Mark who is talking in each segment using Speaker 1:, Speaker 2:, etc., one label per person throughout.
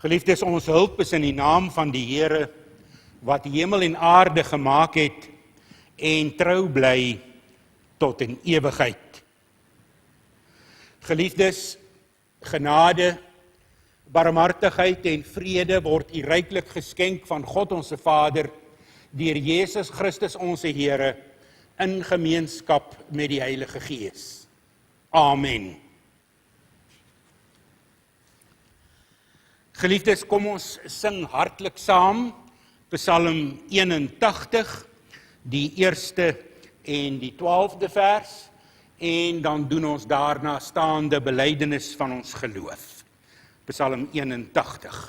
Speaker 1: Geliefdes, ons hulp is in die naam van die Here, wat hemel en aarde gemaak het, en trou bly tot in ewigheid. Geliefdes, genade, barmhartigheid en vrede word u ryklik geskenk van God ons Vader, deur Jesus Christus ons Here, in gemeenskap met die Heilige Gees. Amen. Geliefdes, kom ons sing hartlik saam, Psalm 81, die eerste en die 12de vers, en dan doen ons daarna staande belydenis van ons geloof. Psalm 81.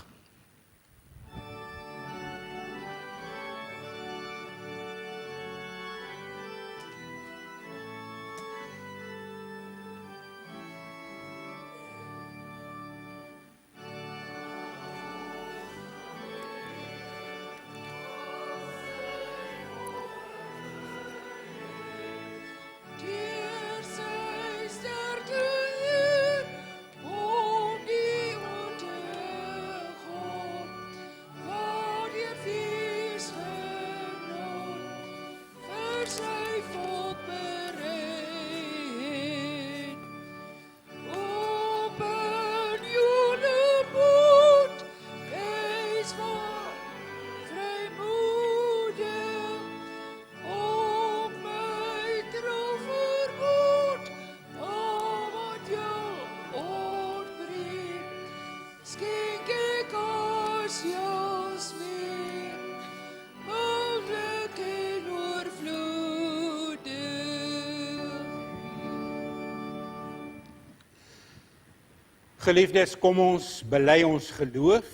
Speaker 1: Geliefdes, kom ons bely ons geloof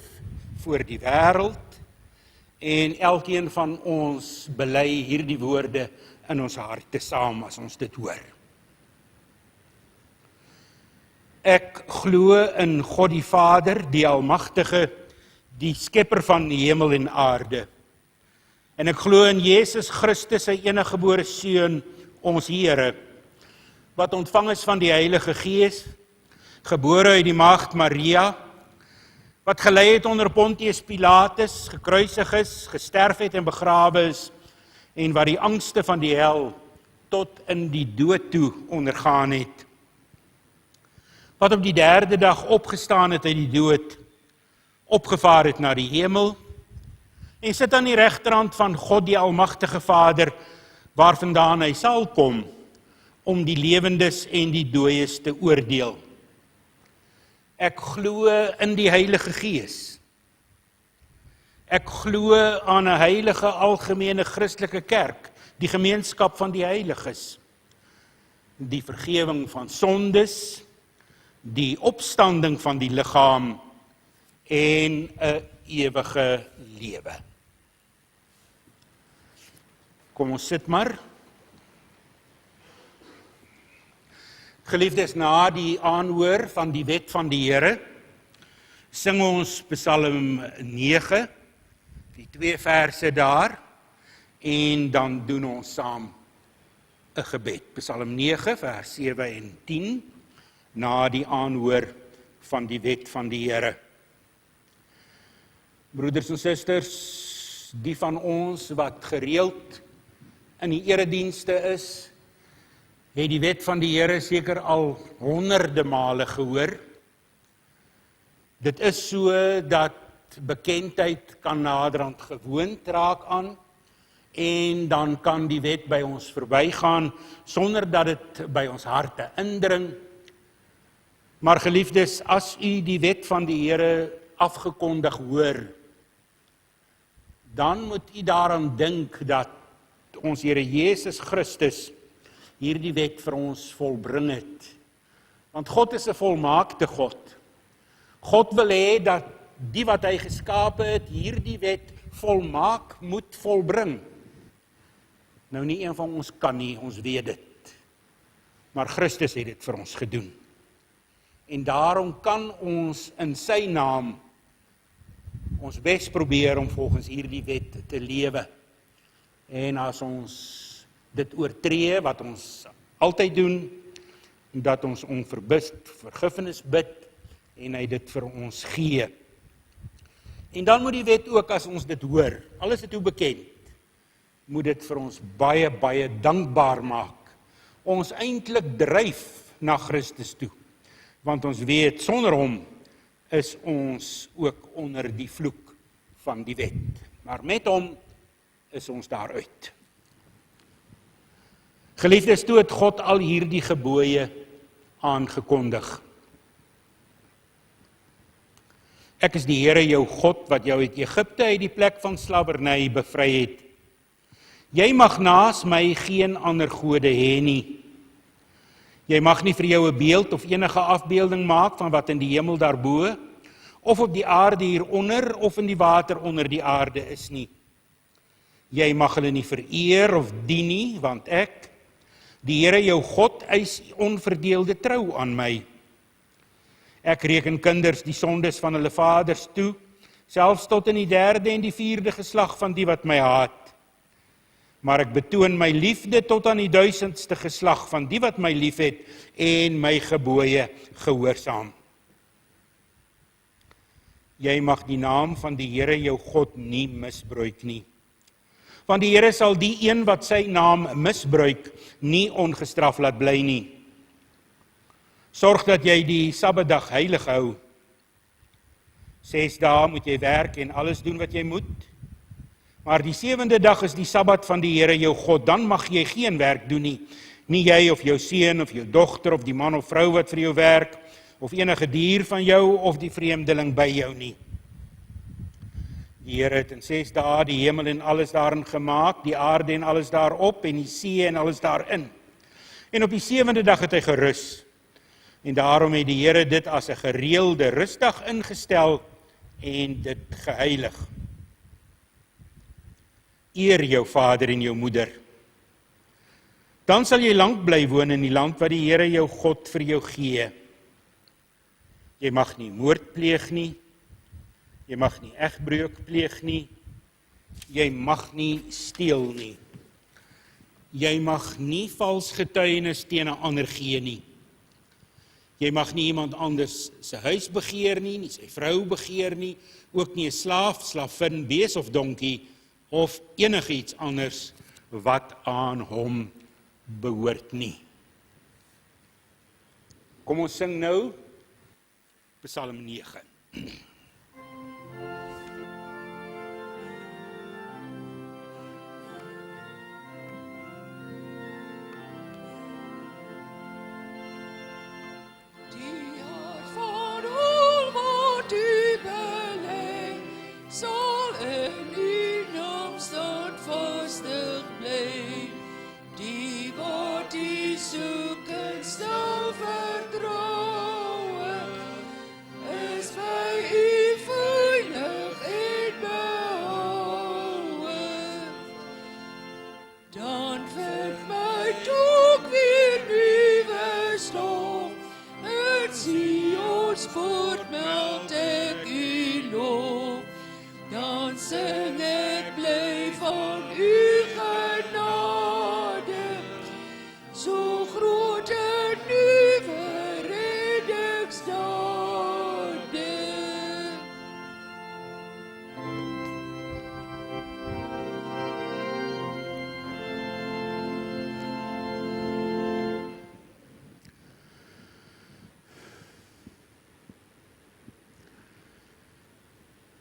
Speaker 1: voor die wêreld, en elkeen van ons bely hierdie woorde in ons harte saam as ons dit hoor. Ek glo in God die Vader, die Almagtige, die Skepper van die hemel en aarde. En ek glo in Jesus Christus, sy eniggebore Seun, ons Here, wat ontvang is van die Heilige Gees, gebore uit die maagd Maria, wat gelei het onder Pontius Pilatus, gekruisig is, gesterf het en begrawe is, en wat die angste van die hel tot in die dood toe ondergaan het. Wat op die 3de dag opgestaan het uit die dood, opgevaar het na die hemel, en sit aan die regterhand van God die Almagtige Vader, waarvandaan hy sal kom, om die lewendes en die dooies te oordeel. Ek glo in die Heilige Gees. Ek glo aan 'n heilige algemene Christelike kerk, die gemeenskap van die heiliges, die vergewing van sondes, die opstanding van die liggaam en 'n ewige lewe. Kom ons sit maar. Geliefdes, na die aanhoor van die wet van die Here, sing ons Psalm 9, die 2 verse daar, en dan doen ons saam 'n gebed. Psalm 9, vers 7 en 10, na die aanhoor van die wet van die Here. Broeders en susters, die van ons wat gereeld in die eredienste is, het die wet van die Here seker al honderde male gehoor. Dit is so dat bekendheid kan naderhand gewoond raak aan, en dan kan die wet by ons verbygaan, sonder dat dit by ons harte indring. Maar geliefdes, as u die wet van die Here afgekondig hoor, dan moet u daaraan dink dat ons Here Jesus Christus hierdie wet vir ons volbring het. Want God is 'n volmaakte God. God wil hê dat die wat hy geskape het, hierdie wet volmaak moet volbring. Nou nie een van ons kan nie, ons weet dit. Maar Christus het dit vir ons gedoen. En daarom kan ons in sy naam ons bes probeer om volgens hierdie wet te lewe. En as ons dit oortree, wat ons altyd doen, dat ons om vergifnis bid en hy dit vir ons gee. En dan moet die wet ook, as ons dit hoor, al is dit hoe bekend, moet dit vir ons baie, baie dankbaar maak. Ons eintlik dryf na Christus toe, want ons weet, sonder hom is ons ook onder die vloek van die wet. Maar met hom is ons daaruit. Geliefdes, toe het God al hierdie gebooie aangekondig. Ek is die Here jou God, wat jou uit Egipte uit die plek van slawerny bevry het. Jy mag naas my geen ander gode hê nie. Jy mag nie vir jou 'n beeld of enige afbeelding maak van wat in die hemel daarbo, of op die aarde hieronder, of in die water onder die aarde is nie. Jy mag hulle nie vereer of dien nie, want ek, die Here jou God, eis onverdeelde trou aan my. Ek reken kinders die sondes van hulle vaders toe, selfs tot in die 3de en die 4de geslag van die wat my haat. Maar ek betoon my liefde tot aan die 1000ste geslag van die wat my liefhet en my gebooie gehoorsaam. Jy mag die naam van die Here jou God nie misbruik nie. Want die Here sal die een wat sy naam misbruik, nie ongestraf laat bly nie. Sorg dat jy die Sabbatdag heilig hou. 6 dae moet jy werk en alles doen wat jy moet. Maar die 7de dag is die Sabbat van die Here jou God, dan mag jy geen werk doen nie. Nie jy of jou seun of jou dogter of die man of vrou wat vir jou werk, of enige dier van jou of die vreemdeling by jou nie. Die Here het in 6 dae die hemel en alles daarin gemaak, die aarde en alles daarop, en die see en alles daarin. En op die 7de dag het hy gerus. En daarom het die Here dit as 'n gereelde rusdag ingestel en dit geheilig. Eer jou vader en jou moeder. Dan sal jy lank bly woon in die land wat die Here jou God vir jou gee. Jy mag nie moord pleeg nie. Jy mag nie egbreuk pleeg nie. Jy mag nie steel nie. Jy mag nie vals getuienis teen 'n ander gee nie. Jy mag nie iemand anders sy huis begeer nie sy vrou begeer nie, ook nie 'n slaaf, slavin, bees of donkie, of enigiets anders wat aan hom behoort nie. Kom ons sing nou Psalm 9.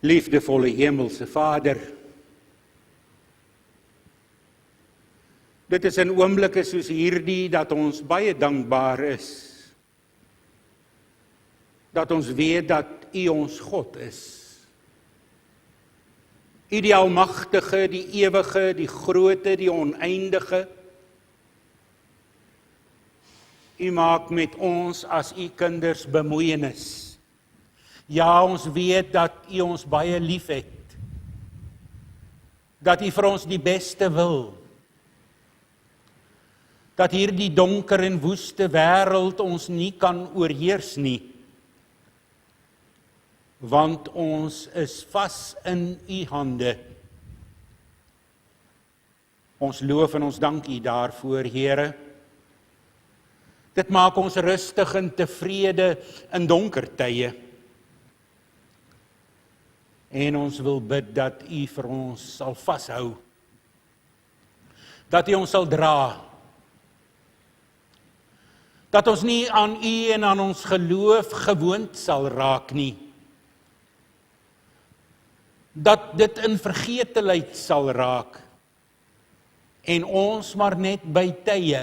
Speaker 1: Liefdevolle hemelse Vader, dit is in oomblikke soos hierdie dat ons baie dankbaar is, dat ons weet dat U ons God is. U die almagtige, die ewige, die groote, die oneindige. U maak met ons as U kinders bemoeienis. Ja, ons weet dat U ons baie lief het, dat U vir ons die beste wil, dat hierdie donker en woeste wêreld ons nie kan oorheers nie, want ons is vas in U hande. Ons loof en ons dank U daarvoor, Here. Dit maak ons rustig en tevrede in donker tye. En ons wil bid dat U vir ons sal vashou. Dat U ons sal dra. Dat ons nie aan U en aan ons geloof gewoond sal raak nie. Dat dit in vergetelheid sal raak. En ons maar net by tye,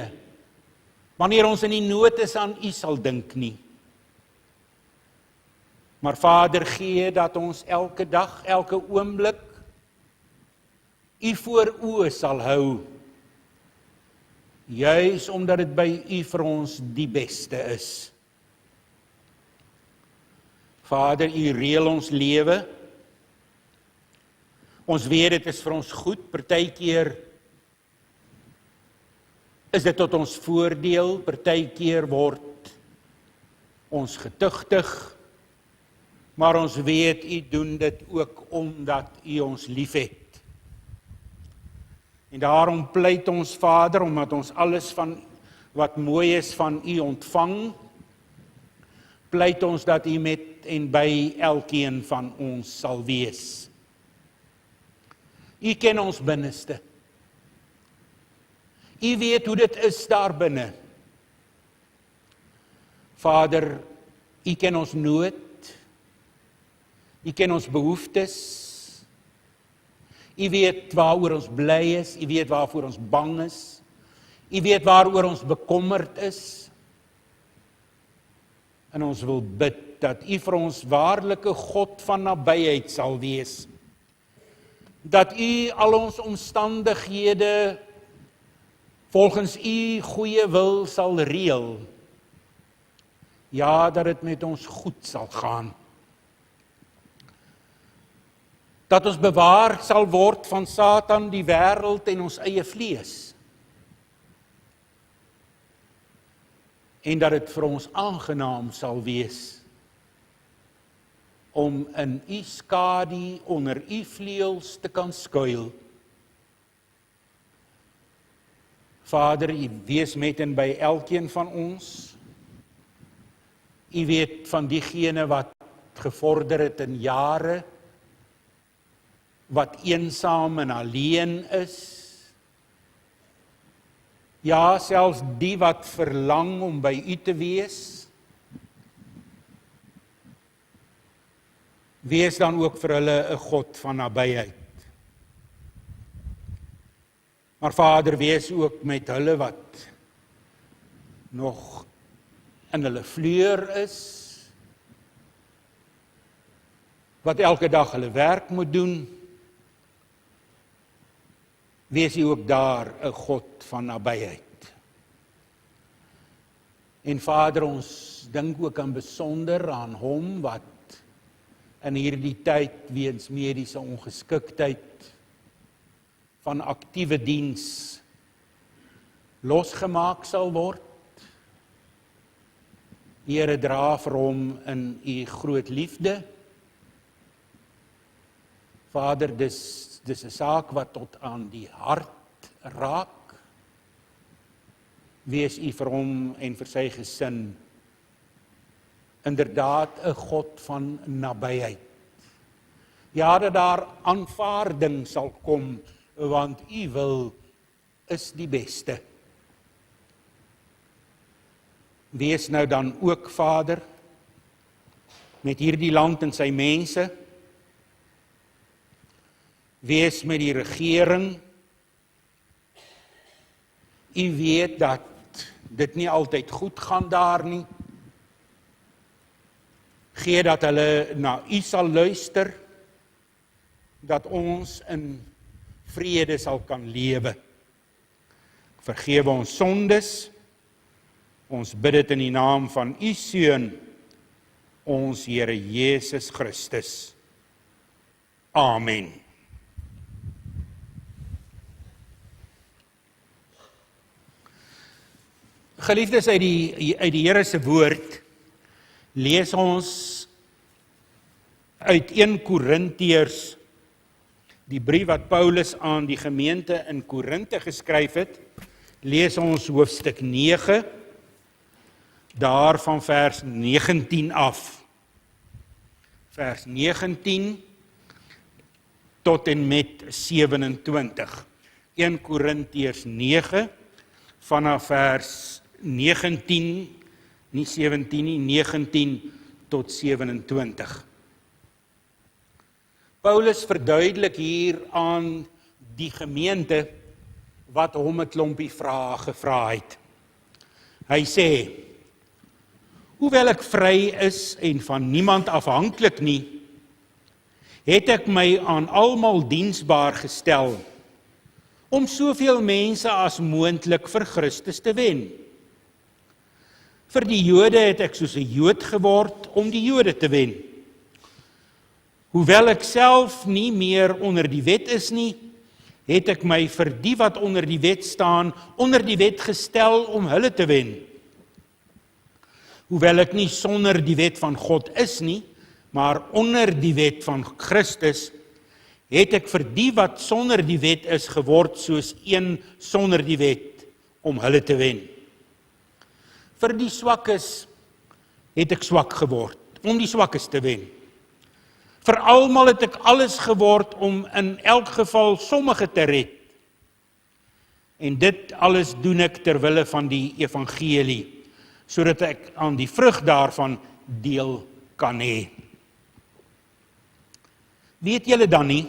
Speaker 1: wanneer ons in die nood is, aan U sal dink nie. Maar Vader, gee dat ons elke dag, elke oomblik U voor oë sal hou. Juis omdat dit by U vir ons die beste is. Vader, U reël ons lewe. Ons weet dit is vir ons goed, partykeer is dit tot ons voordeel, partykeer word ons getugtig, maar ons weet U doen dit ook omdat U ons liefhet. En daarom pleit ons Vader, omdat ons alles van wat mooi is van U ontvang, pleit ons dat U met en by elkeen van ons sal wees. U ken ons binneste. U weet hoe dit is daar binne. Vader, U ken ons nood. U ken ons behoeftes. U weet waaroor ons bly is. U weet waarvoor ons bang is. U weet waaroor ons bekommerd is. En ons wil bid dat U vir ons waarlike God van nabyheid sal wees. Dat U al ons omstandighede volgens U goeie wil sal reël. Ja, dat dit met ons goed sal gaan. Dat ons bewaar sal word van Satan, die wêreld en ons eie vlees. En dat dit vir ons aangenaam sal wees om in U skadu onder U vleuels te kan skuil. Vader, U wees met en by elkeen van ons. U weet van diegene wat gevorder het in jare, wat eensaam en alleen is. Ja, selfs die wat verlang om by U te wees. Wees dan ook vir hulle 'n God van nabyheid. Maar Vader, wees ook met hulle wat nog in hulle vleur is, wat elke dag hulle werk moet doen. Wees U ook daar 'n God van nabyheid. En Vader, ons dink ook aan besonder aan hom wat in hierdie tyd weens mediese ongeskiktheid van aktiewe diens losgemaak sal word. Here, dra vir hom in U groot liefde. Vader, dis 'n saak wat tot aan die hart raak. Wees U vir hom en vir sy gesin inderdaad 'n God van nabyheid. Ja, dat daar aanvaarding sal kom, want U wil is die beste. Wees nou dan ook, Vader, met hierdie land en sy mense. Wees met die regering. U weet dat dit nie altyd goed gaan daar nie. Gee dat hulle na U sal luister, dat ons in vrede sal kan lewe. Vergewe ons sondes. Ons bid dit in die naam van U Seun, ons Here Jesus Christus. Amen. Geliefdes, uit die Here se woord lees ons uit 1 Korintiërs, die brief wat Paulus aan die gemeente in Korinte geskryf het, lees ons hoofstuk 9, daar van vers 19 af. Vers 19, tot en met 27. 1 Korintiërs 9 vanaf vers 19, nie 17 nie, 19 tot 27. Paulus verduidelik hier aan die gemeente wat hom 'n klompie vrae gevra het. Hy sê: hoewel ek vry is en van niemand afhanklik nie, het ek my aan almal diensbaar gestel om soveel mense as moontlik vir Christus te wen. Vir die Jode het ek soos 'n Jood geword om die Jode te wen. Hoewel ek self nie meer onder die wet is nie, het ek my vir die wat onder die wet staan, onder die wet gestel om hulle te wen. Hoewel ek nie sonder die wet van God is nie, maar onder die wet van Christus, het ek vir die wat sonder die wet is geword soos een sonder die wet, om hulle te wen. Vir die swakkes het ek swak geword, om die swakkes te wen. Vir almal het ek alles geword om in elk geval sommige te red. En dit alles doen ek ter wille van die evangelie, sodat ek aan die vrug daarvan deel kan hê. Weet julle dan nie,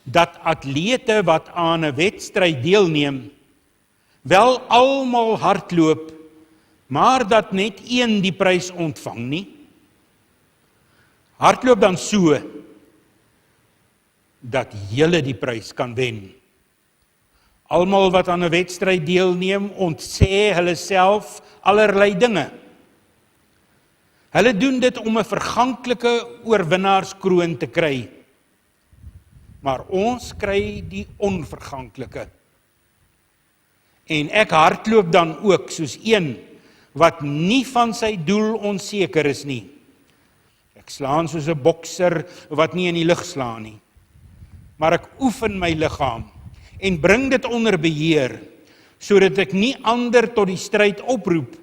Speaker 1: dat atlete wat aan 'n wedstryd deelneem, wel almal hardloop, maar dat net een die prys ontvang nie? Hardloop dan so, dat julle die prys kan wen. Almal wat aan 'n wedstryd deelneem, ontsê hulle self allerlei dinge. Hulle doen dit om 'n verganklike oorwinnaarskroon te kry. Maar ons kry die onverganklike. En ek hardloop dan ook soos een wat nie van sy doel onseker is nie. Ek slaan soos 'n bokser wat nie in die lug slaan nie. Maar ek oefen my liggaam en bring dit onder beheer, sodat ek nie ander tot die stryd oproep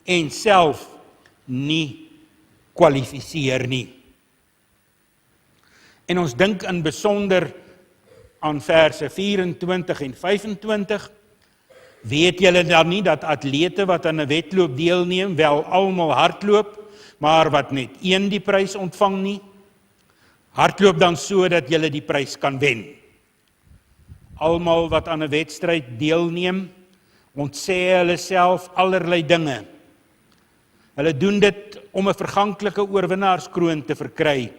Speaker 1: en self nie kwalifiseer nie. En ons dink in besonder aan verse 24 en 25. Weet julle dan nie dat atlete wat aan 'n wedloop deelneem, wel almal hardloop, maar wat net een die prys ontvang nie? Hardloop dan so dat julle die prys kan wen. Almal wat aan 'n wedstryd deelneem, ontsê hulle self allerlei dinge. Hulle doen dit om 'n verganklike oorwinnaarskroon te verkry.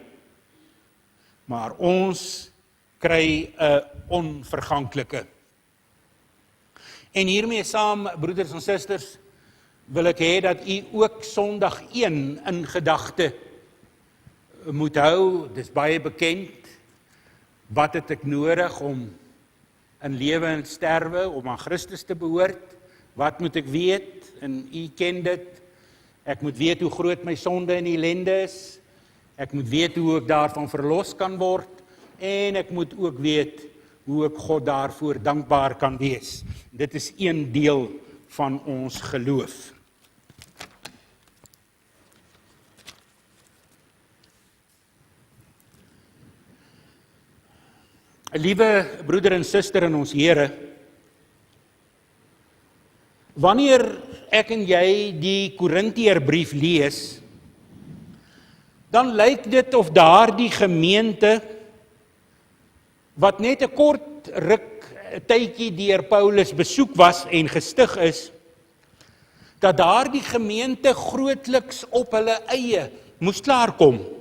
Speaker 1: Maar ons kry 'n onverganklike. En hiermee saam, broeders en susters, wil ek hê dat u ook Sondag 1 in gedagte moet hou. Dis baie bekend. Wat het ek nodig om in lewe en sterwe, om aan Christus te behoort? Wat moet ek weet? En u ken dit. Ek moet weet hoe groot my sonde en ellende is. Ek moet weet hoe ek daarvan verlos kan word. En ek moet ook weet hoe ek God daarvoor dankbaar kan wees. Dit is een deel van ons geloof. Liewe broeder en suster in ons Here, wanneer ek en jy die Korintiërbrief lees, dan lyk dit of daardie gemeente, wat net 'n kort tydjie deur Paulus besoek was en gestig is, dat daardie gemeente grootliks op hulle eie moes klaarkom.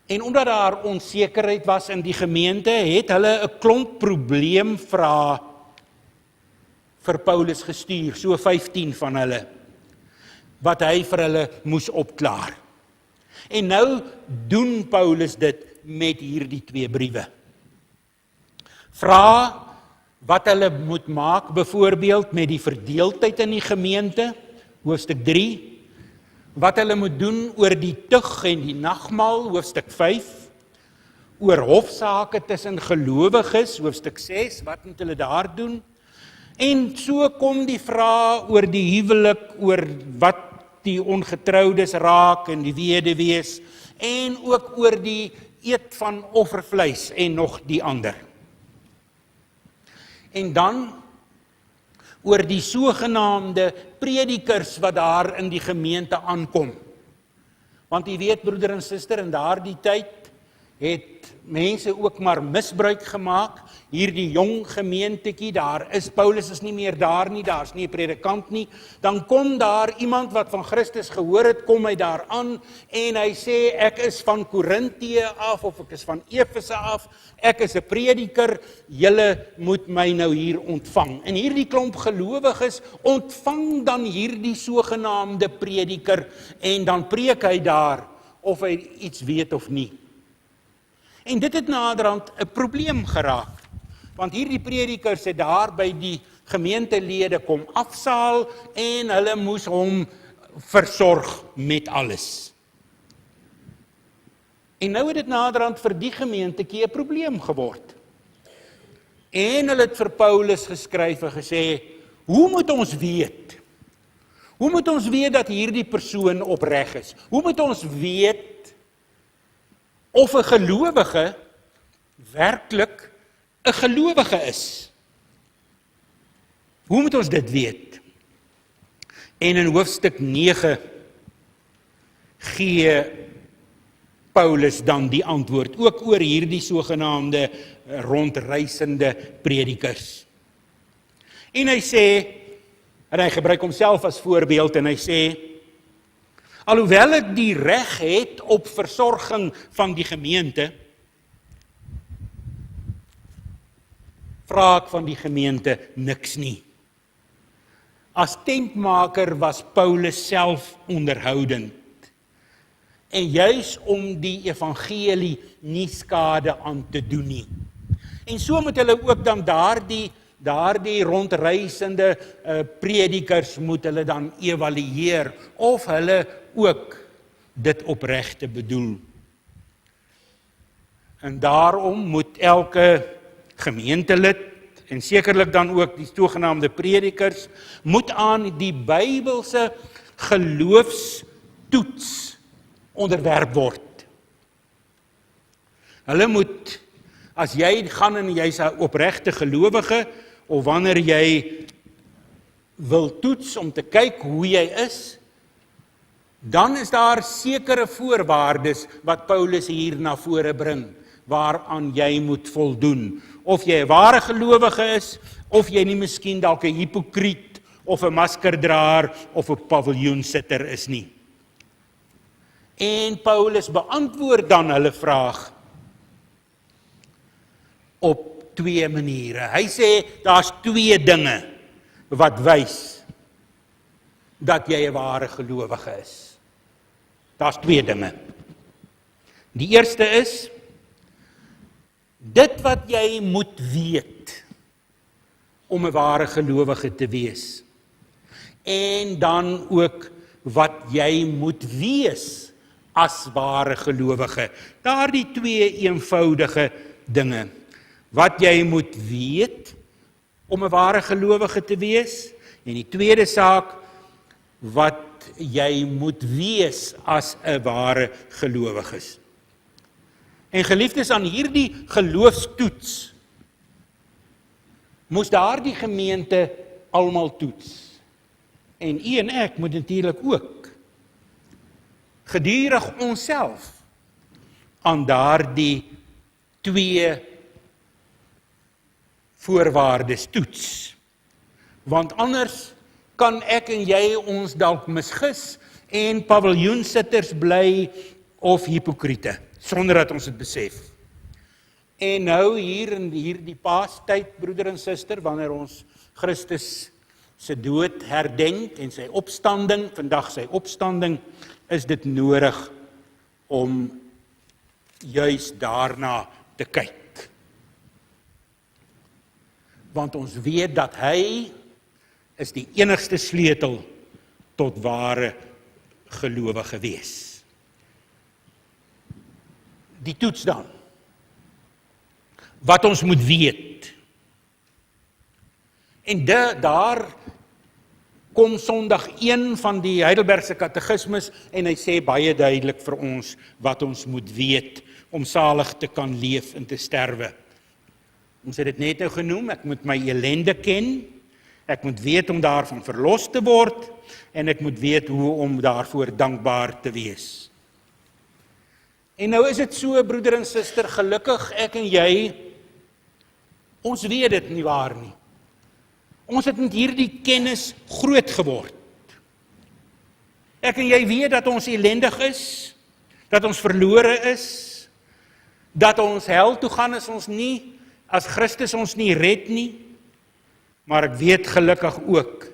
Speaker 1: En omdat daar onsekerheid was in die gemeente, het hulle 'n klomp probleemvrae vir Paulus gestuur, so 15 van hulle, wat hy vir hulle moes opklaar. En nou doen Paulus dit met hierdie 2 briewe. Vra wat hulle moet maak, byvoorbeeld met die verdeeldheid in die gemeente, hoofstuk 3, wat hulle moet doen oor die tug en die nagmaal, hoofstuk 5, oor hofsaake tussen gelowiges, hoofstuk 6, wat moet hulle daar doen? En so kom die vraag oor die huwelik, oor wat die ongetroudes raak en die weduwees en ook oor die eet van offervleis en nog die ander. En dan oor die sogenaamde predikers wat daar in die gemeente aankom. Want jy weet, broeder en suster, in daardie tyd het mense ook maar misbruik gemaak. Hierdie jong gemeentetjie, Paulus is nie meer daar nie, daar's nie 'n predikant nie. Dan kom daar iemand wat van Christus gehoor het, kom hy daar aan en hy sê, ek is van Korintië af, of ek is van Efese af, ek is 'n prediker, julle moet my nou hier ontvang. En hierdie klomp gelowiges ontvang dan hierdie sogenaamde prediker, en dan preek hy daar, of hy iets weet of nie. En dit het naderhand 'n probleem geraak, want hierdie predikers het daar by die gemeentelede kom afsaal, en hulle moes hom versorg met alles. En nou het dit naderhand vir die gemeentetjie 'n probleem geword. En hulle het vir Paulus geskryf en gesê, hoe moet ons weet? Hoe moet ons weet dat hierdie persoon opreg is? Hoe moet ons weet of 'n gelowige werklik 'n gelowige is? Hoe moet ons dit weet? En in hoofstuk 9 gee Paulus dan die antwoord, ook oor hierdie sogenaamde rondreisende predikers. En hy sê, en hy gebruik homself as voorbeeld, en hy sê, alhoewel ek die reg het op versorging van die gemeente, vra ek van die gemeente niks nie. As tentmaker was Paulus self onderhoudend, en juis om die evangelie nie skade aan te doen nie. En so moet hulle ook dan daardie rondreisende predikers moet hulle dan evalueer, of hulle ook dit opregte bedoel. En daarom moet elke gemeentelid, en sekerlik dan ook die sogenaamde predikers, moet aan die Bybelse geloofstoets onderwerp word. Hulle moet, as jy gaan en jy's 'n opregte gelowige, of wanneer jy wil toets om te kyk hoe jy is, dan is daar sekere voorwaardes wat Paulus hier na vore bring, waaraan jy moet voldoen. Of jy 'n ware gelowige is, of jy nie miskien dalk 'n hipokriet, of 'n maskerdraer, of 'n paviljoensitter is nie. En Paulus beantwoord dan hulle vraag op 2 maniere. Hy sê, daar's 2 dinge wat wys dat jy 'n ware gelowige is. Daar's 2 dinge. Die eerste is, dit wat jy moet weet om 'n ware gelowige te wees. En dan ook wat jy moet wees as ware gelowige. Daardie 2 eenvoudige dinge. Wat jy moet weet om 'n ware gelowige te wees, en die tweede saak, wat jy moet wees as 'n ware gelowige is. En geliefdes, aan hierdie geloofstoets moes daardie gemeente almal toets. En u en ek moet natuurlik ook gedurig onsself aan daardie 2 voorwaardes toets. Want anders kan ek en jy ons dalk misgis en paviljoensitters bly of hipokriete, sonder dat ons dit besef. En nou hier in hierdie Paastyd, broeder en suster, wanneer ons Christus se dood herdenk en sy opstanding, vandag sy opstanding, is dit nodig om juis daarna te kyk. Want ons weet dat hy is die enigste sleutel tot ware gelowige wees. Die toets dan, wat ons moet weet. En daar kom Sondag 1 van die Heidelbergse Katekismus en hy sê baie duidelik vir ons wat ons moet weet om salig te kan leef en te sterwe. Ons het dit net nou genoem, ek moet my ellende ken, ek moet weet om daarvan verlos te word en ek moet weet hoe om daarvoor dankbaar te wees. En nou is dit so, broeder en suster, gelukkig ek en jy, ons weet dit nie waar nie. Ons het met hierdie kennis groot geword. Ek en jy weet dat ons ellendig is, dat ons verlore is, dat ons hel toe gaan as Christus ons nie red nie, maar ek weet gelukkig ook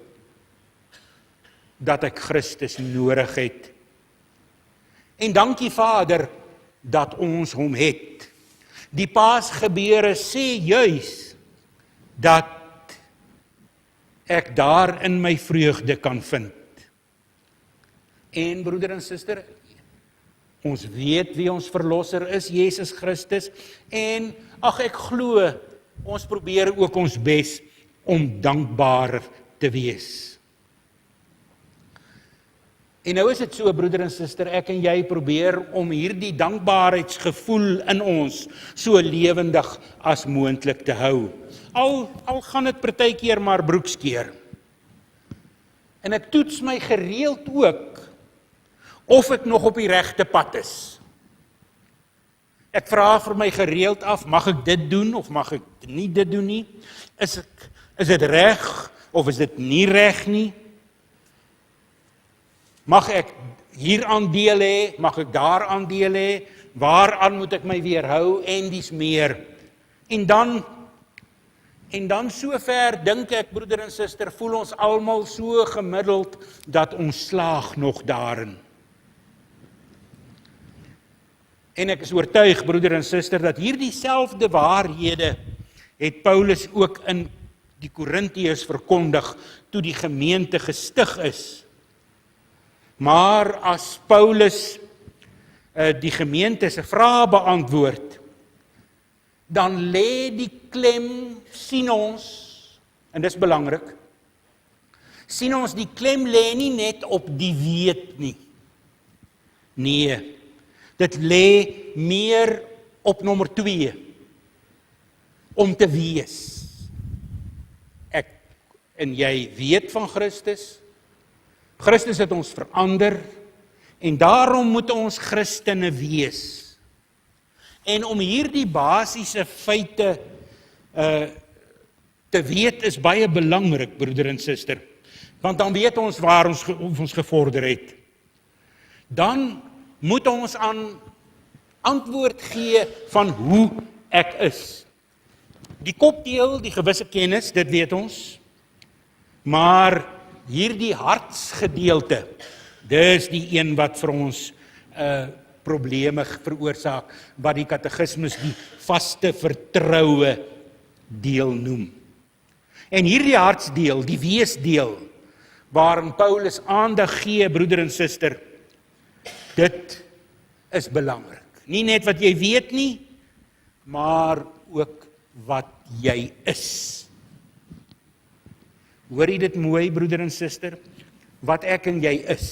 Speaker 1: dat ek Christus nodig het. En dankie Vader dat ons hom het. Die Paasgebeure sê juis dat ek daar in my vreugde kan vind. En broeder en suster, ons weet wie ons verlosser is, Jesus Christus, en ek glo, ons probeer ook ons bes om dankbaar te wees. En nou is dit so, broeder en suster, ek en jy probeer om hierdie dankbaarheidsgevoel in ons so lewendig as moontlik te hou. Al gaan dit partykeer maar broekskeer. En ek toets my gereeld ook of ek nog op die regte pad is. Ek vra vir my gereeld af, mag ek dit doen of mag ek nie dit doen nie? Is dit reg of is dit nie reg nie? Mag ek hier aandeel hê, mag ek daar aandeel hê, waaraan moet ek my weerhou en dis meer. En dan sover dink ek, broeder en suster, voel ons almal so gemiddeld dat ons slaag nog daarin. En ek is oortuig, broeder en suster, dat hierdie selfde waarhede het Paulus ook in die Korintiërs verkondig toe die gemeente gestig is. Maar as Paulus die gemeente se vrae beantwoord, dan lê die klem, sien ons, en dis belangrik, sien ons die klem lê nie net op die weet nie. Nee, dit lê meer op nommer 2, om te wees. Ek en jy weet van Christus, Christus het ons verander, en daarom moet ons Christene wees. En om hierdie basiese feite te weet is baie belangrik, broeder en suster, want dan weet ons waar ons gevorder het. Dan moet ons aan antwoord gee van hoe ek is. Die kopdeel, die gewisse kennis, dit weet ons, maar hierdie hartsgedeelte, dis die een wat vir ons probleme veroorsaak, wat die katekismus die vaste vertroue deel noem. En hierdie hartsdeel, die weesdeel, waarin Paulus aandag gee, broeder en suster, dit is belangrik. Nie net wat jy weet nie, maar ook wat jy is. Hoor jy dit mooi, broeder en suster? Wat ek en jy is.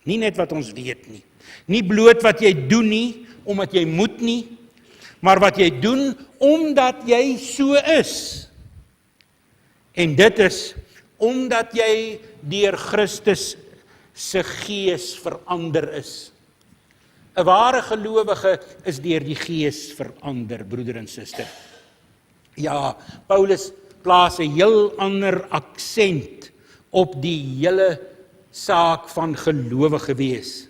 Speaker 1: Nie net wat ons weet nie. Nie bloot wat jy doen nie, omdat jy moet nie, maar wat jy doen, omdat jy so is. En dit is, omdat jy deur Christus se gees verander is. 'n Ware gelowige is deur die gees verander, broeder en suster. Ja, Paulus plaas 'n heel ander aksent op die hele saak van gelowige wees.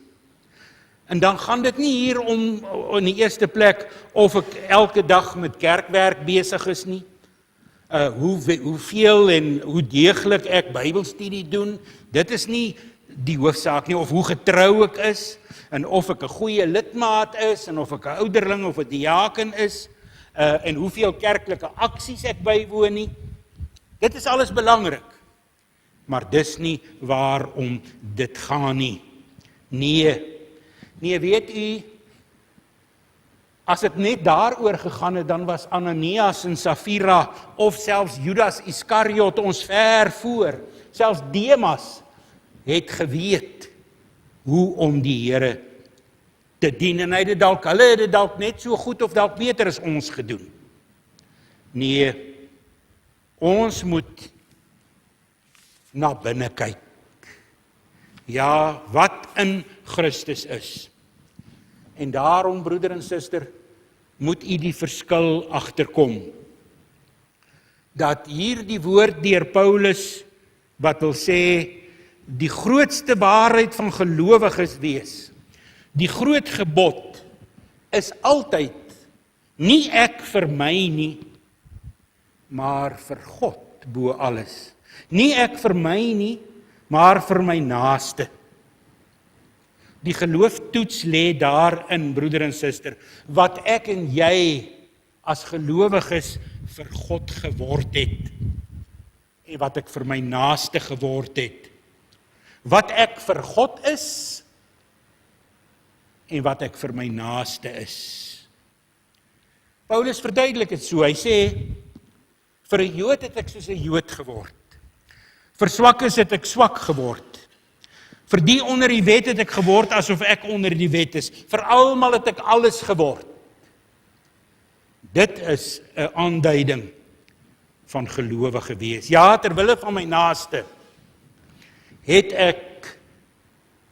Speaker 1: En dan gaan dit nie hier om in die eerste plek of ek elke dag met kerkwerk besig is nie. Hoeveel en hoe deeglik ek Bybelstudie doen, dit is nie die hoofsaak nie, of hoe getrou ek is, en of ek 'n goeie lidmaat is, en of ek 'n ouderling of 'n diaken is, en hoeveel kerklike aksies ek bywoon nie. Dit is alles belangrik, maar dis nie waarom dit gaan nie. Nee, weet u, as dit net daaroor gegaan het, dan was Ananias en Safira, of selfs Judas Iskariot ons ver voor. Selfs Demas het geweet hoe om die Here te dien, en hulle het dit dalk net so goed of dalk beter as ons gedoen. Nee, ons moet na binne kyk. Ja, wat in Christus is. En daarom, broeder en suster, moet u die verskil agterkom. Dat hier die woord deur Paulus, wat wil sê, die grootste waarheid van gelowiges wees, die groot gebod, is altyd, nie ek vir my nie, maar vir God bo alles. Nie ek vir my nie, maar vir my naaste. Die gelooftoets lê daarin, broeder en suster, wat ek en jy as gelowiges vir God geword het, en wat ek vir my naaste geword het. Wat ek vir God is, en wat ek vir my naaste is. Paulus verduidelik dit so, hy sê, vir 'n Jood het ek soos 'n Jood geword. Vir swakkes het ek swak geword. Vir die onder die wet het ek geword asof ek onder die wet is. Vir almal het ek alles geword. Dit is 'n aanduiding van gelowige wees. Ja, terwille van my naaste het ek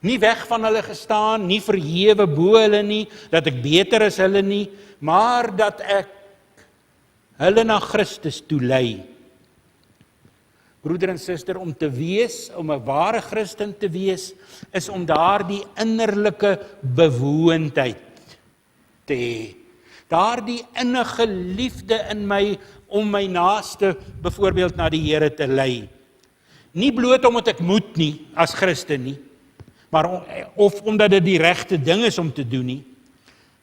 Speaker 1: nie weg van hulle gestaan, nie verhewe bo hulle nie, dat ek beter as hulle nie, maar dat ek hulle na Christus toe lei. Broeder en suster, om te wees, om 'n ware Christen te wees, is om daardie innerlike bewoondheid te hê. Daardie innige liefde in my, om my naaste byvoorbeeld na die Here te lei. Nie bloot omdat ek moet nie, as Christen nie, maar of omdat dit die regte ding is om te doen nie,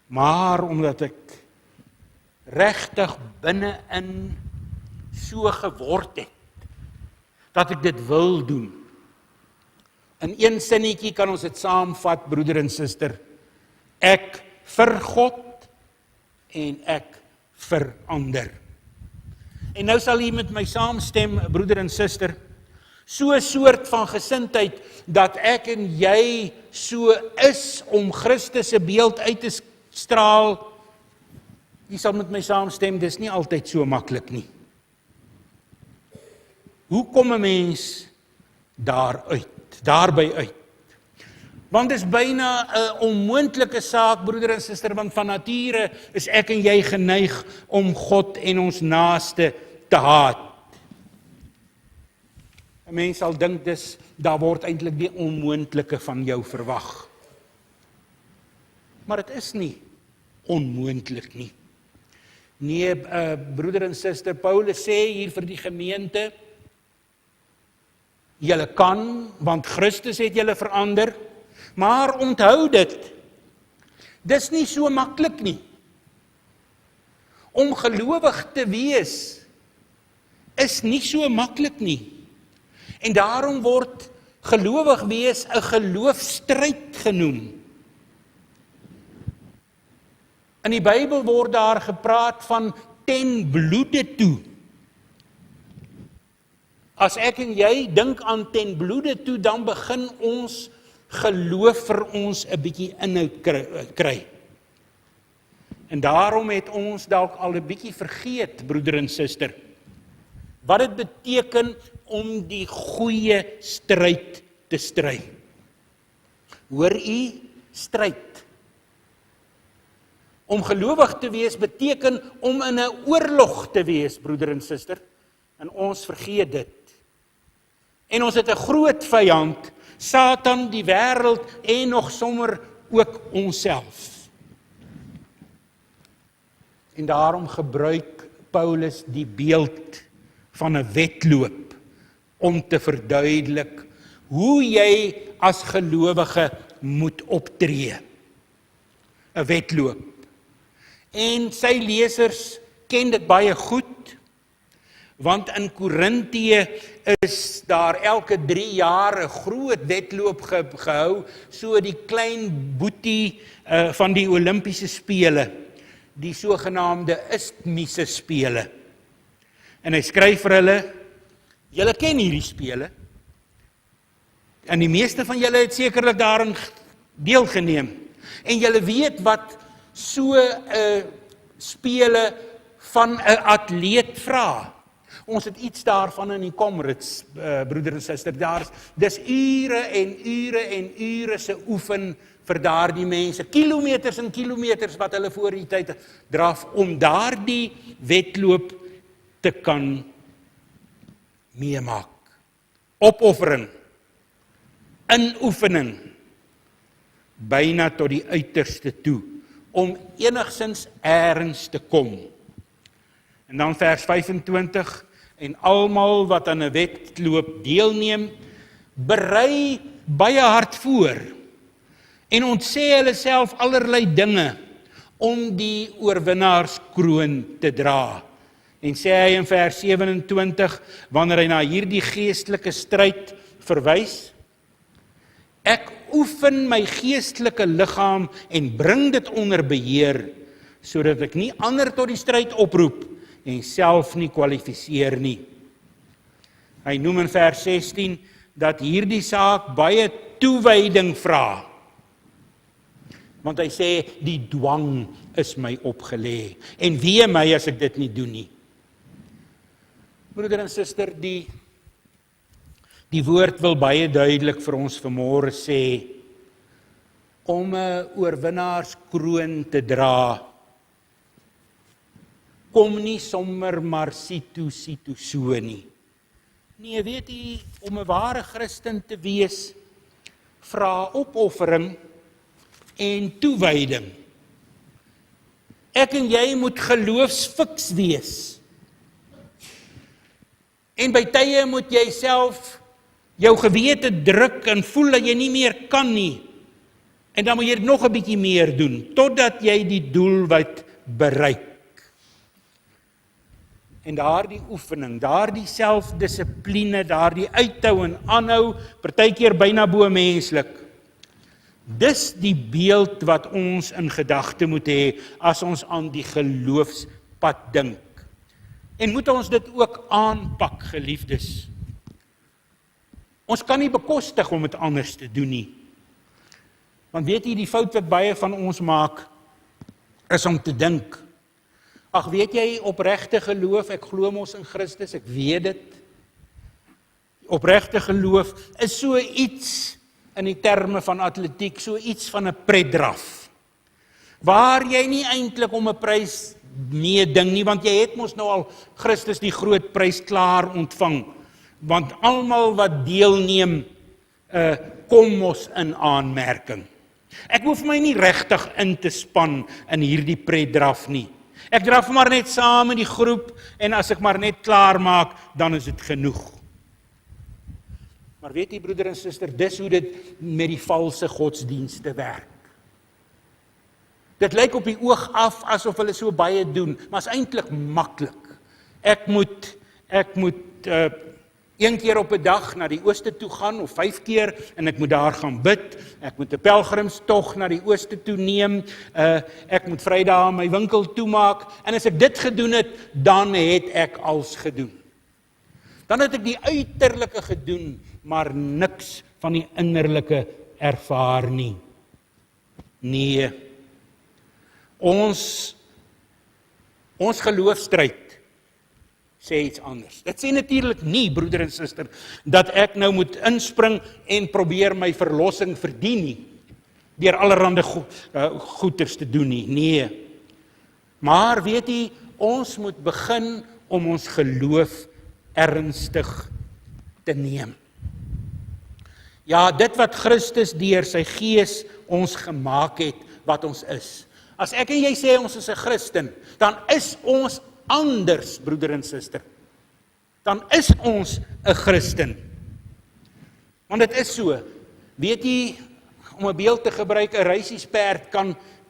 Speaker 1: maar omdat ek regtig binne-in so geword het, dat ek dit wil doen. In een sinnetjie kan ons dit saamvat, broeder en suster. Ek vir God en ek vir ander. En nou sal jy met my saamstem, broeder en suster, so 'n soort van gesindheid, dat ek en jy so is om Christus se beeld uit te straal. Jy sal met my saamstem, dis nie altyd so maklik nie. Hoe kom 'n mens daarby uit? Want dit is byna 'n onmoontlike saak, broeder en suster, want van nature is ek en jy geneig om God en ons naaste te haat. 'n Mens sal dink daar word eintlik die onmoontlike van jou verwag. Maar dit is nie onmoontlik nie. Nee, broeder en suster, Paulus sê hier vir die gemeente, julle kan, want Christus het julle verander, maar onthou dit, dis nie so maklik nie. Om gelowig te wees, is nie so maklik nie. En daarom word gelowig wees 'n geloofstryd genoem. In die Bybel word daar gepraat van ten bloede toe. As ek en jy dink aan ten bloede toe, dan begin ons geloof vir ons 'n bietjie inhoud kry. En daarom het ons dalk al 'n bietjie vergeet, broeder en suster, wat dit beteken om die goeie stryd te stry. Hoor u, stryd. Om gelowig te wees beteken om in 'n oorlog te wees, broeder en suster, en ons vergeet dit. En ons het 'n groot vyand, Satan, die wêreld en nog sommer ook onsself. En daarom gebruik Paulus die beeld van 'n wedloop om te verduidelik hoe jy as gelowige moet optree. 'n Wedloop. En sy lesers ken dit baie goed, want in Korintië is daar elke 3 jaar 'n groot wedloop gehou, so die klein boetie van die Olimpiese spele, die sogenaamde Isthmiese spele. En hy skryf vir hulle, julle ken hierdie spele, En die meeste van julle het sekerlik daarin deelgeneem. En julle weet wat so 'n spele van 'n atleet vra. Ons het iets daarvan in die Comrades, broeder en suster. Dis ure en ure en ure se oefen vir daardie mense. Kilometers en kilometers wat hulle voor die tyd draf om daardie wedloop te kan meemaak. Opoffering, inoefening, byna tot die uiterste toe, om enigsins eers te kom. En dan vers 25, en almal wat aan 'n wedloop deelneem, berei baie hard voor, en ontsê hulle self allerlei dinge, om die oorwinnaarskroon te dra. En sê hy in vers 27, wanneer hy na hierdie geestelike stryd verwys, ek oefen my geestelike liggaam en bring dit onder beheer, sodat ek nie ander tot die stryd oproep en self nie kwalifiseer nie. Hy noem in vers 16 dat hierdie saak baie toewyding vra. Want hy sê die dwang is my opgelê en wee my as ek dit nie doen nie. Broeder en suster, die woord wil baie duidelik vir ons vanmôre sê, om 'n oorwinnaarskroon te dra, kom nie sommer maar sito so nie. Nee, weet jy, om 'n ware Christen te wees, vra opoffering en toewyding. Ek en jy moet geloofsfiks wees. En by tye moet jy self jou gewete druk en voel dat jy nie meer kan nie. En dan moet jy nog 'n bietjie meer doen, totdat jy die doelwit bereik. En daardie oefening, daardie selfdissipline, daardie uithou en aanhou, partykeer byna bo menslik. Dis die beeld wat ons in gedagte moet hê as ons aan die geloofspad dink. En moet ons dit ook aanpak, geliefdes. Ons kan nie bekostig om dit anders te doen nie. Want weet jy, die fout wat baie van ons maak, is om te dink, ag weet jy, opregte geloof, ek glo mos in Christus, ek weet dit. Opregte geloof is so iets in die terme van atletiek, so iets van 'n pretdraf, waar jy nie eintlik om 'n prys nee ding nie, want jy het mos nou al Christus die groot prys klaar ontvang, want almal wat deelneem, kom mos in aanmerking. Ek hoef my nie regtig in te span in hierdie pretdraf nie. Ek draf maar net saam in die groep, en as ek maar net klaar maak, dan is dit genoeg. Maar weet jy, broeder en suster, dis hoe dit met die valse godsdienste werk. Dit lyk op die oog af asof hulle so baie doen, maar is eintlik maklik. Ek moet 1 keer op 'n dag na die ooste toe gaan, of 5 keer, en ek moet daar gaan bid. Ek moet 'n pelgrimstog na die ooste toe neem. Ek moet Vrydag my winkel toemaak, en as ek dit gedoen het, dan het ek als gedoen. Dan het ek die uiterlike gedoen, maar niks van die innerlike ervaar nie. Nee, ons geloofstryd sê iets anders. Dit sê natuurlik nie, broeder en suster, dat ek nou moet inspring en probeer my verlossing verdien nie, deur allerhande goeders te doen nie. Nee. Maar weet jy, ons moet begin om ons geloof ernstig te neem. Ja, dit wat Christus deur sy Gees ons gemaak het, wat ons is. As ek en jy sê ons is 'n Christen, dan is ons anders, broeder en suster. Dan is ons 'n Christen. Want dit is so. Weet jy, om 'n beeld te gebruik, 'n reisiesperd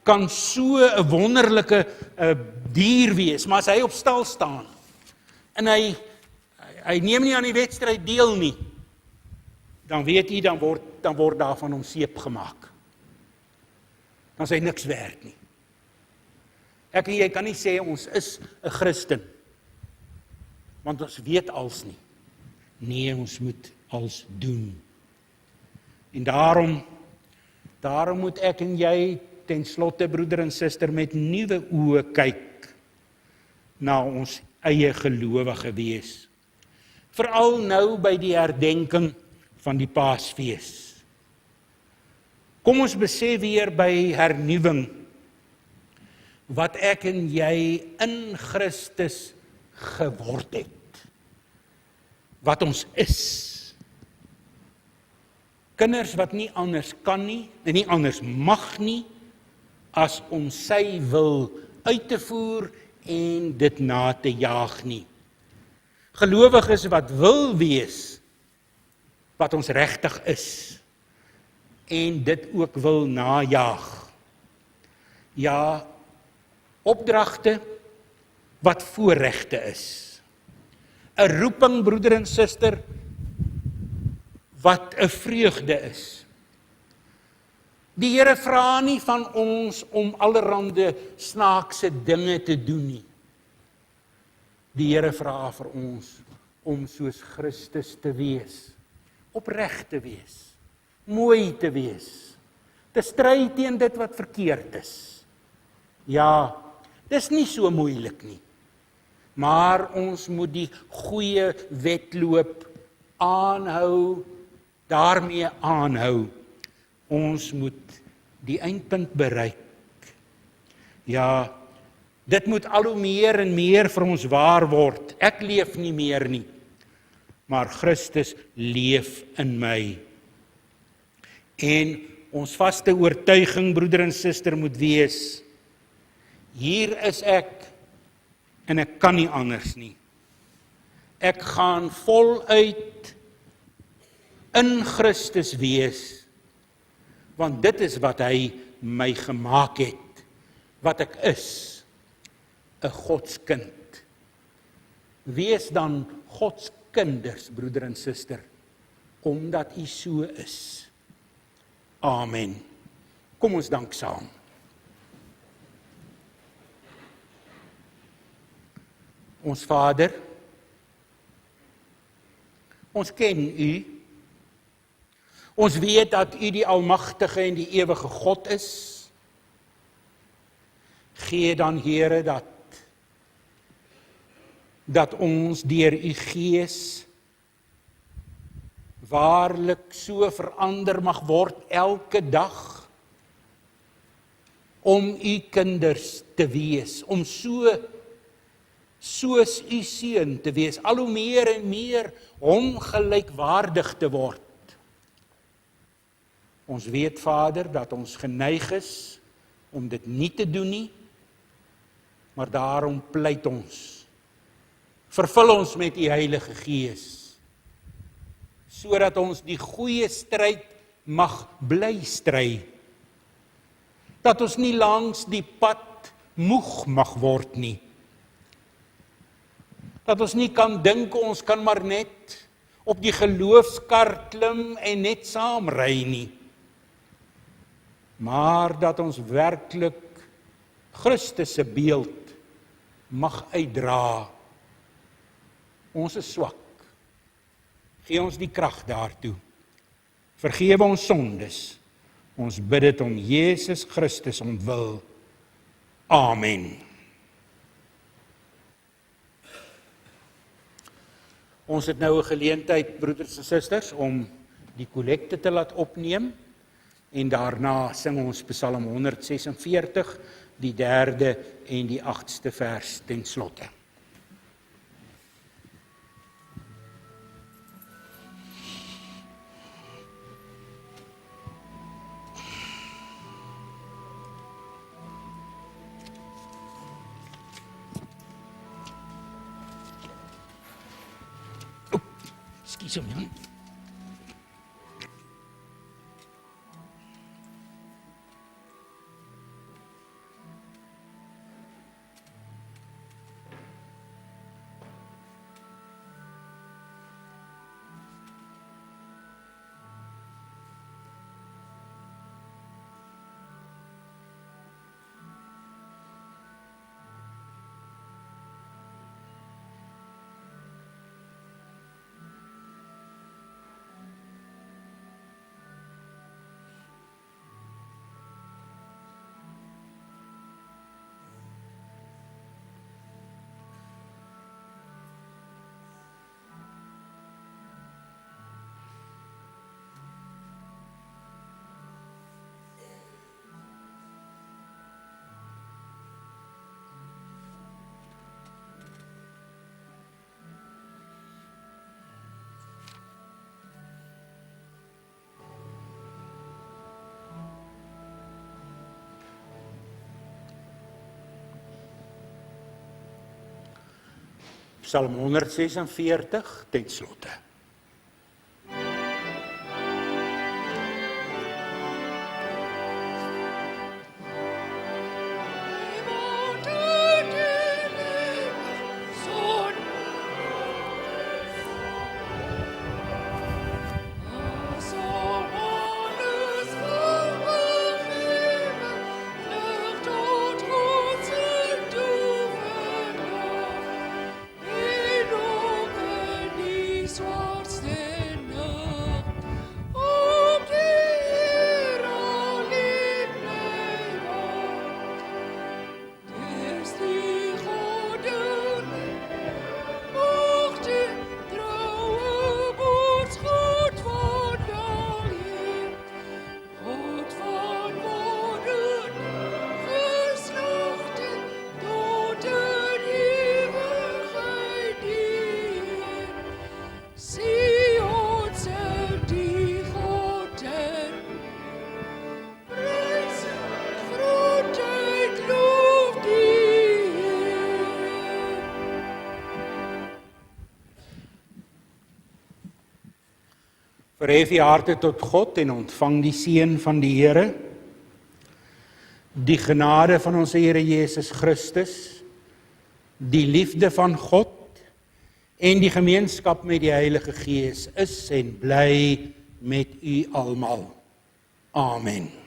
Speaker 1: kan so 'n wonderlike dier wees, maar as hy op stal staan en hy neem nie aan die wedstryd deel nie, dan weet jy, dan word daar van hom seep gemaak. Dan is hy niks werd nie. Ek en jy kan nie sê ons is 'n Christen, want ons weet als nie. Nee, ons moet als doen. En daarom moet ek en jy ten slotte, broeder en suster, met nuwe oë kyk na ons eie gelowige wees. Veral nou by die herdenking van die Paasfees. Kom ons besef weer by hernuwing wat ek en jy in Christus geword het. Wat ons is. Kinders wat nie anders kan nie, en nie anders mag nie, as om sy wil uit te voer en dit na te jaag nie. Gelowiges wat wil wees, wat ons regtig is, en dit ook wil najaag. Ja, opdragte wat voorregte is. 'n roeping, broeder en suster, wat 'n vreugde is. Die Here vra nie van ons om allerhande snaakse dinge te doen nie. Die Here vra vir ons om soos Christus te wees, opreg te wees, mooi te wees, te stry teen dit wat verkeerd is. Ja, dis nie so moeilik nie, maar ons moet die goeie wedloop daarmee aanhou. Ons moet die eindpunt bereik. Ja, dit moet al hoe meer en meer vir ons waar word. Ek leef nie meer nie, maar Christus leef in my. En ons vaste oortuiging, broeder en suster, moet wees, hier is ek, en ek kan nie anders nie. Ek gaan voluit in Christus wees, want dit is wat hy my gemaak het, wat ek is, 'n Godskind. Wees dan Godskinders, broeder en suster, omdat u so is. Amen. Kom ons dank saam. Ons Vader, ons ken u. Ons weet dat u die almagtige en die ewige God is. Gee dan, Here, dat ons deur u Gees waarlik so verander mag word elke dag, om u kinders te wees, om soos u seun te wees, al hoe meer en meer hom gelykwaardig te word. Ons weet, Vader, dat ons geneig is om dit nie te doen nie, maar daarom pleit ons. Vervul ons met u Heilige Gees, sodat ons die goeie stryd mag bly stry. Dat ons nie langs die pad moeg mag word nie. Dat ons nie kan dink ons kan maar net op die geloofskar klim en net saam ry nie. Maar dat ons werklik Christus se beeld mag uitdra. Ons is swak. Gee ons die krag daartoe. Vergewe ons sondes. Ons bid dit om Jesus Christus ontwil. Amen. Ons het nou 'n geleentheid, broeders en susters, om die kollekte te laat opneem. En daarna sing ons Psalm 146, die 3de en die 8ste vers ten slotte. Ekskuus my. Psalm 146 ten slotte. Verhef je harte tot God en ontvang die seën van die Here. Die genade van ons Here Jesus Christus, die liefde van God en die gemeenskap met die Heilige Gees is en bly met u almal. Amen.